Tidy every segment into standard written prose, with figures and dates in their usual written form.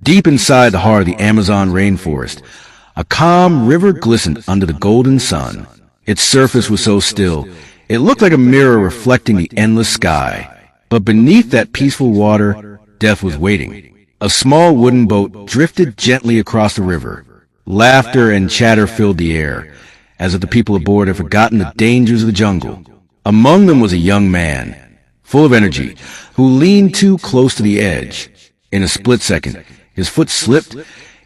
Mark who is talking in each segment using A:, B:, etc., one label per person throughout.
A: Deep inside the heart of the Amazon rainforest, a calm river glistened under the golden sun. Its surface was so still, it looked like a mirror reflecting the endless sky. But beneath that peaceful water, death was waiting. A small wooden boat drifted gently across the river. Laughter and chatter filled the air, as if the people aboard had forgotten the dangers of the jungle. Among them was a young man, full of energy, who leaned too close to the edge. In a split second, his foot slipped.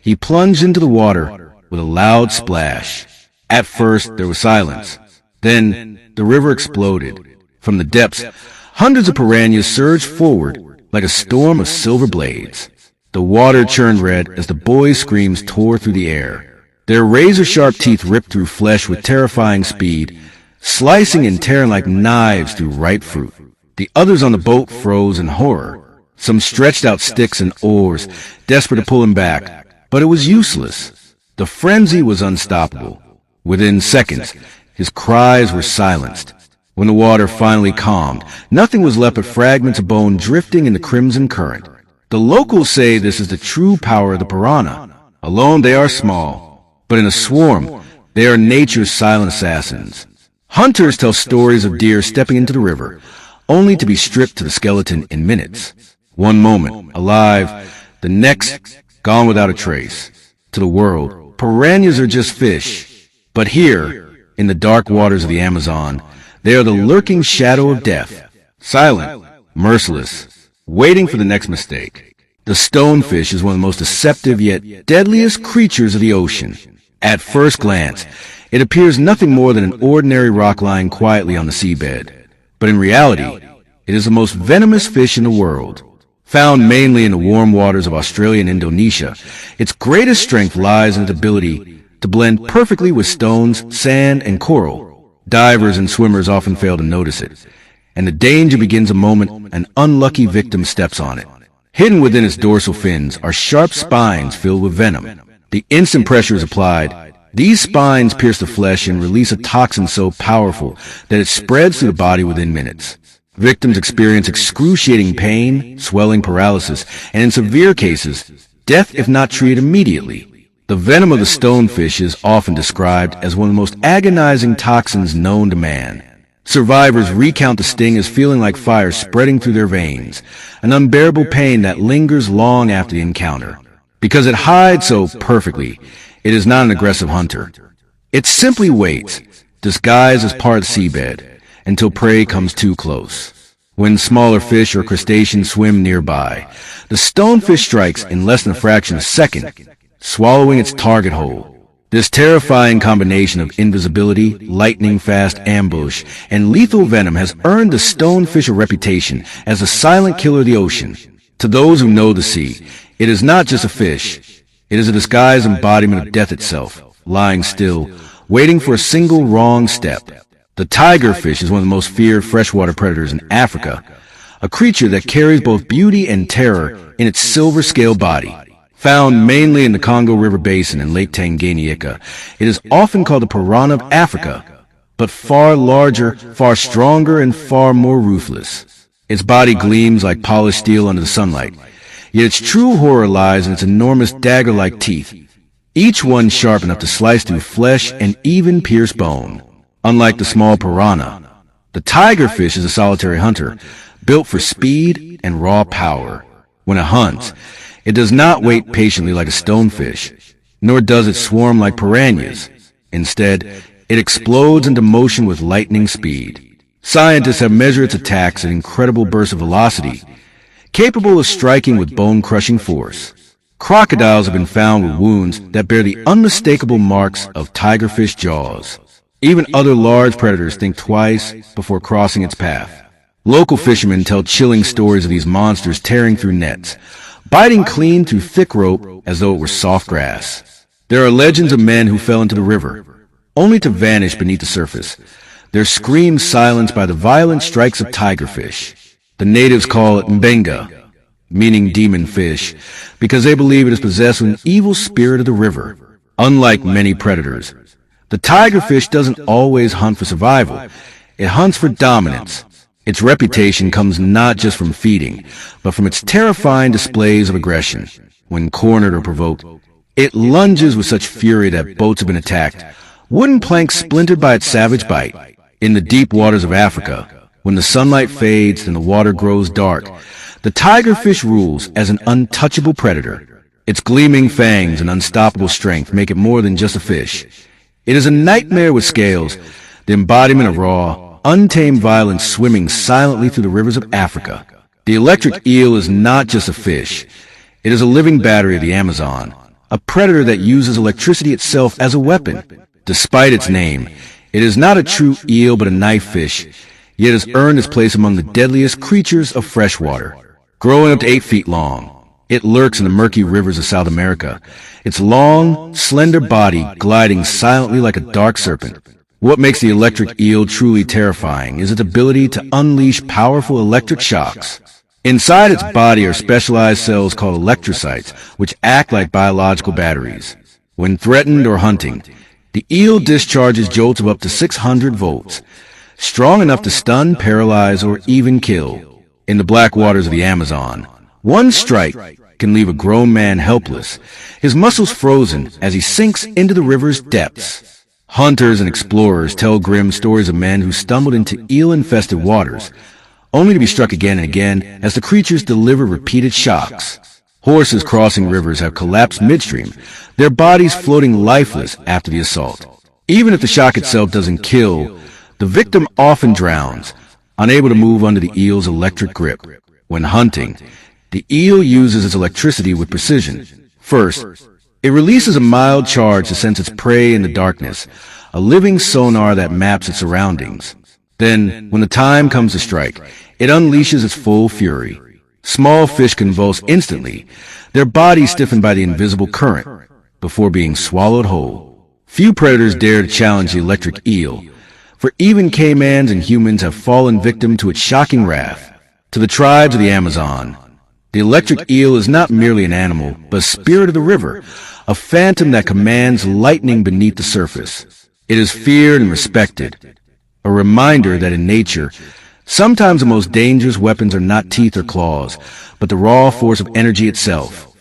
A: He plunged into the water with a loud splash. At first, there was silence. Then, the river exploded. From the depths, hundreds of piranhas surged forward like a storm of silver blades. The water churned red as the boys' screams tore through the air. Their razor-sharp teeth ripped through flesh with terrifying speed, slicing and tearing like knives through ripe fruit. The others on the boat froze in horror. Some stretched out sticks and oars, desperate to pull him back, but it was useless. The frenzy was unstoppable. Within seconds, his cries were silenced. When the water finally calmed, nothing was left but fragments of bone drifting in the crimson current. The locals say this is the true power of the piranha. Alone they are small, but in a swarm, they are nature's silent assassins. Hunters tell stories of deer stepping into the river, only to be stripped to the skeleton in minutes. One moment, alive, the next, gone without a trace. To the world, piranhas are just fish. But here, in the dark waters of the Amazon, they are the lurking shadow of death, silent, merciless, waiting for the next mistake. The stonefish is one of the most deceptive yet deadliest creatures of the ocean. At first glance, it appears nothing more than an ordinary rock lying quietly on the seabed. But in reality, it is the most venomous fish in the world. Found mainly in the warm waters of Australia and Indonesia, its greatest strength lies in its ability to blend perfectly with stones, sand, and coral. Divers and swimmers often fail to notice it, and the danger begins the moment an unlucky victim steps on it. Hidden within its dorsal fins are sharp spines filled with venom. The instant pressure is applied, these spines pierce the flesh and release a toxin so powerful that it spreads through the body within minutes. Victims experience excruciating pain, swelling, paralysis, and in severe cases, death if not treated immediately. The venom of the stonefish is often described as one of the most agonizing toxins known to man. Survivors recount the sting as feeling like fire spreading through their veins, an unbearable pain that lingers long after the encounter. Because it hides so perfectly, it is not an aggressive hunter. It simply waits, disguised as part of the seabed, until prey comes too close. When smaller fish or crustaceans swim nearby, the stonefish strikes in less than a fraction of a second, swallowing its target whole. This terrifying combination of invisibility, lightning-fast ambush, and lethal venom has earned the stonefish a reputation as the silent killer of the ocean. To those who know the sea, it is not just a fish. It is a disguised embodiment of death itself, lying still, waiting for a single wrong step. The tigerfish is one of the most feared freshwater predators in Africa, a creature that carries both beauty and terror in its silver-scale body. Found mainly in the Congo River Basin and Lake Tanganyika, it is often called the piranha of Africa, but far larger, far stronger, and far more ruthless. Its body gleams like polished steel under the sunlight, yet its true horror lies in its enormous dagger-like teeth, each one sharp enough to slice through flesh and even pierce bone. Unlike the small piranha, the tigerfish is a solitary hunter, built for speed and raw power. When it hunts, it does not wait patiently like a stonefish, nor does it swarm like piranhas. Instead, it explodes into motion with lightning speed. Scientists have measured its attacks at incredible bursts of velocity, capable of striking with bone-crushing force. Crocodiles have been found with wounds that bear the unmistakable marks of tigerfish jaws. Even other large predators think twice before crossing its path. Local fishermen tell chilling stories of these monsters tearing through nets, biting clean through thick rope as though it were soft grass. There are legends of men who fell into the river, only to vanish beneath the surface, their screams silenced by the violent strikes of tigerfish. The natives call it mbenga, meaning demon fish, because they believe it is possessed with an evil spirit of the river. Unlike many predators, the tigerfish doesn't always hunt for survival. It hunts for dominance. Its reputation comes not just from feeding, but from its terrifying displays of aggression. When cornered or provoked, it lunges with such fury that boats have been attacked, wooden planks splintered by its savage bite. In the deep waters of Africa, when the sunlight fades and the water grows dark, the tigerfish rules as an untouchable predator. Its gleaming fangs and unstoppable strength make it more than just a fish. It is a nightmare with scales, the embodiment of raw, untamed violence swimming silently through the rivers of Africa. The electric eel is not just a fish. It is a living battery of the Amazon, a predator that uses electricity itself as a weapon. Despite its name, it is not a true eel but a knife fish, yet has earned its place among the deadliest creatures of freshwater. Growing up to 8 feet long, it lurks in the murky rivers of South America, its long, slender body gliding silently like a dark serpent. What makes the electric eel truly terrifying is its ability to unleash powerful electric shocks. Inside its body are specialized cells called electrocytes, which act like biological batteries. When threatened or hunting, the eel discharges jolts of up to 600 volts, strong enough to stun, paralyze, or even kill. In the black waters of the Amazon, one strike can leave a grown man helpless, his muscles frozen as he sinks into the river's depths. Hunters and explorers tell grim stories of men who stumbled into eel-infested waters, only to be struck again and again as the creatures deliver repeated shocks. Horses crossing rivers have collapsed midstream, their bodies floating lifeless after the assault. Even if the shock itself doesn't kill, the victim often drowns, unable to move under the eel's electric grip. When hunting, the eel uses its electricity with precision. First, it releases a mild charge to sense its prey in the darkness, a living sonar that maps its surroundings. Then, when the time comes to strike, it unleashes its full fury. Small fish convulse instantly, their bodies stiffened by the invisible current, before being swallowed whole. Few predators dare to challenge the electric eel, for even caimans and humans have fallen victim to its shocking wrath. To the tribes of the Amazon, the electric eel is not merely an animal, but a spirit of the river, a phantom that commands lightning beneath the surface. It is feared and respected, a reminder that in nature, sometimes the most dangerous weapons are not teeth or claws, but the raw force of energy itself.